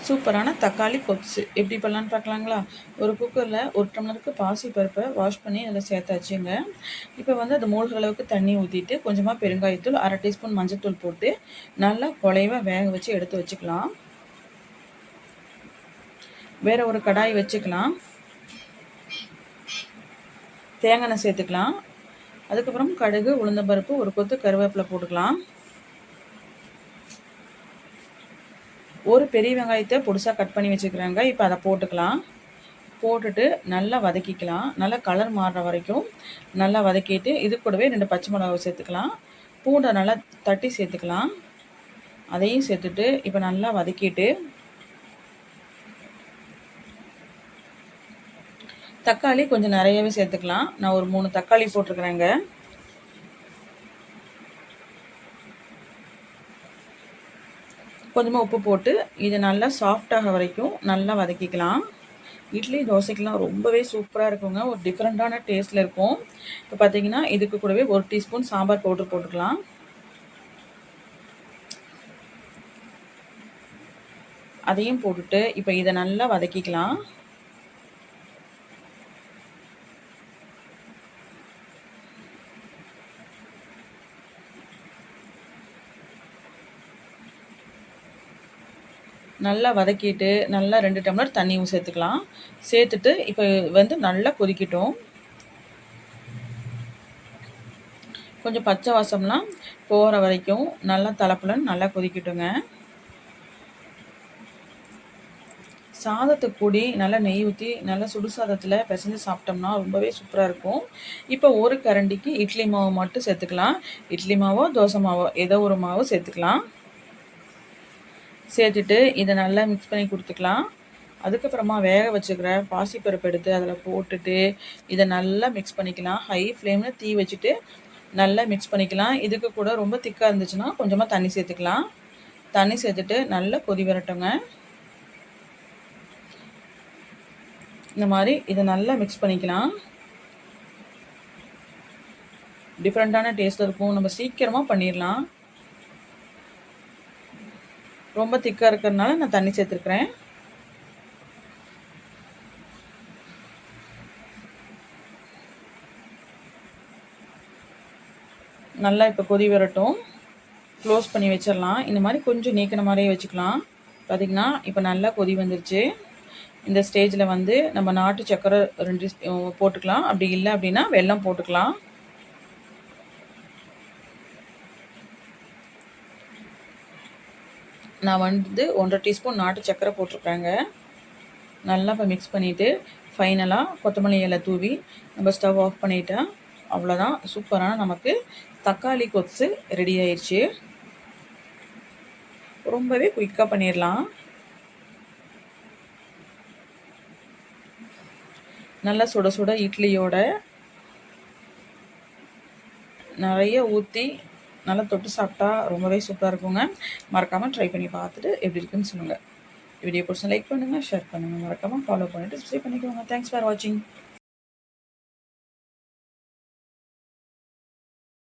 சூப்பரான தக்காளி கொத்து எப்படி பண்ணலான்னு பார்க்கலாங்களா? ஒரு குக்கரில் 1 டம்ளருக்கு பாசி பருப்பை வாஷ் பண்ணி அதில் சேர்த்தாச்சுங்க. இப்போ வந்து அது மூழ்கிற அளவுக்கு தண்ணி ஊற்றிட்டு கொஞ்சமாக பெருங்காயத்தூள், 1/2 டீஸ்பூன் மஞ்சள்தூள் போட்டு நல்லா குழைவாக வேக வச்சு எடுத்து வச்சுக்கலாம். வேறு ஒரு கடாய் வச்சுக்கலாம். தேங்காய் எண்ணெய் சேர்த்துக்கலாம். அதுக்கப்புறம் கடுகு, உளுந்தம்பருப்பு, ஒரு கொத்து கருவேப்பிலை போட்டுக்கலாம். ஒரு பெரிய வெங்காயத்தை பொடிசாக கட் பண்ணி வச்சுக்கிறாங்க. இப்போ அதை போட்டுக்கலாம். போட்டுட்டு நல்லா வதக்கிக்கலாம். நல்லா கலர் மாறுற வரைக்கும் நல்லா வதக்கிட்டு இது கூடவே 2 பச்சை மிளகாவை சேர்த்துக்கலாம். பூண்டை நல்லா தட்டி சேர்த்துக்கலாம். அதையும் சேர்த்துட்டு இப்போ நல்லா வதக்கிட்டு தக்காளி கொஞ்சம் நிறையவே சேர்த்துக்கலாம். நான் ஒரு 3 தக்காளி போட்டிருக்கிறேங்க. கொஞ்சமாக உப்பு போட்டு இது நல்லா சாஃப்டாக வரைக்கும் நல்லா வதக்கிக்கலாம். இட்லி தோசைக்கெலாம் ரொம்பவே சூப்பராக இருக்குங்க. ஒரு டிஃப்ரெண்ட்டான டேஸ்ட்டில் இருக்கும். இப்போ பார்த்தீங்கன்னா இதுக்கு கூடவே 1 டீஸ்பூன் சாம்பார் பவுடர் போட்டுக்கலாம். அதையும் போட்டுட்டு இப்போ இதை நல்லா வதக்கிக்கலாம். நல்லா வதக்கிட்டு நல்லா 2 டம்ளர் தண்ணியும் சேர்த்துக்கலாம். சேர்த்துட்டு இப்போ வந்து நல்லா கொதிக்கட்டும். கொஞ்சம் பச்சை வாசம்லாம் போகிற வரைக்கும் நல்லா தலப்புலன்னு நல்லா கொதிக்கட்டுங்க. சாதத்தை கூடி நல்லா நெய் ஊற்றி நல்லா சுடு சாதத்தில் பிசைஞ்சு சாப்பிட்டோம்னா ரொம்பவே சூப்பராக இருக்கும். இப்போ ஒரு கரண்டிக்கு இட்லி மாவு மட்டும் சேர்த்துக்கலாம். இட்லி மாவோ தோசை மாவோ ஏதோ ஒரு மாவு சேர்த்துக்கலாம். சேர்த்துட்டு இதை நல்லா மிக்ஸ் பண்ணி கொடுத்துக்கலாம். அதுக்கப்புறமா வேக வச்சுக்கிற பாசிப்பருப்பு எடுத்து அதில் போட்டுட்டு இதை நல்லா மிக்ஸ் பண்ணிக்கலாம். ஹை ஃப்ளேமில் தீ வச்சுட்டு நல்லா மிக்ஸ் பண்ணிக்கலாம். இதுக்கு கூட ரொம்ப திக்காக இருந்துச்சுன்னா கொஞ்சமாக தண்ணி சேர்த்துக்கலாம். தண்ணி சேர்த்துட்டு நல்லா கொதி வரட்டுங்க. இந்த மாதிரி இதை நல்லா மிக்ஸ் பண்ணிக்கலாம். டிஃப்ரெண்ட்டான டேஸ்ட்டில் இருக்கும். நம்ம சீக்கிரமாக பண்ணிடலாம். ரொம்ப திக்காக இருக்கிறதுனால நான் தண்ணி சேர்த்துருக்குறேன். நல்லா இப்போ கொதி வரட்டும். க்ளோஸ் பண்ணி வச்சிடலாம். இந்த மாதிரி கொஞ்சம் நீக்கின மாதிரியே வச்சுக்கலாம். பார்த்திங்கன்னா இப்போ நல்லா கொதி வந்துருச்சு. இந்த ஸ்டேஜில் வந்து நம்ம நாட்டு சக்கரை 2 போட்டுக்கலாம். அப்படி இல்லை அப்படின்னா வெல்லம் போட்டுக்கலாம். நான் வந்து 1/2 டீஸ்பூன் நாட்டு சக்கரை போட்டிருக்கேங்க. நல்லா இப்போ மிக்ஸ் பண்ணிவிட்டு ஃபைனலாக கொத்தமல்லி இலை தூவி நம்ம ஸ்டவ் ஆஃப் பண்ணிட்டா அவ்வளோதான். சூப்பரான நமக்கு தக்காளி கொத்து ரெடி ஆயிடுச்சு. ரொம்பவே குயிக்காக பண்ணிடலாம். நல்லா சுட சுட இட்லியோட நிறைய ஊற்றி நல்லா தொட்டு சாப்பிட்டா ரொம்பவே சூப்பராக இருக்குங்க. மறக்காமல் ட்ரை பண்ணி பார்த்துட்டு எப்படி இருக்குன்னு சொல்லுங்கள். வீடியோ பிடிச்சா லைக் பண்ணுங்கள், ஷேர் பண்ணுங்கள், மறக்காமல் ஃபாலோ பண்ணிவிட்டு சப்ஸ்கிரைப் பண்ணிக்கோங்க. தேங்க்ஸ் ஃபார் வாட்சிங்.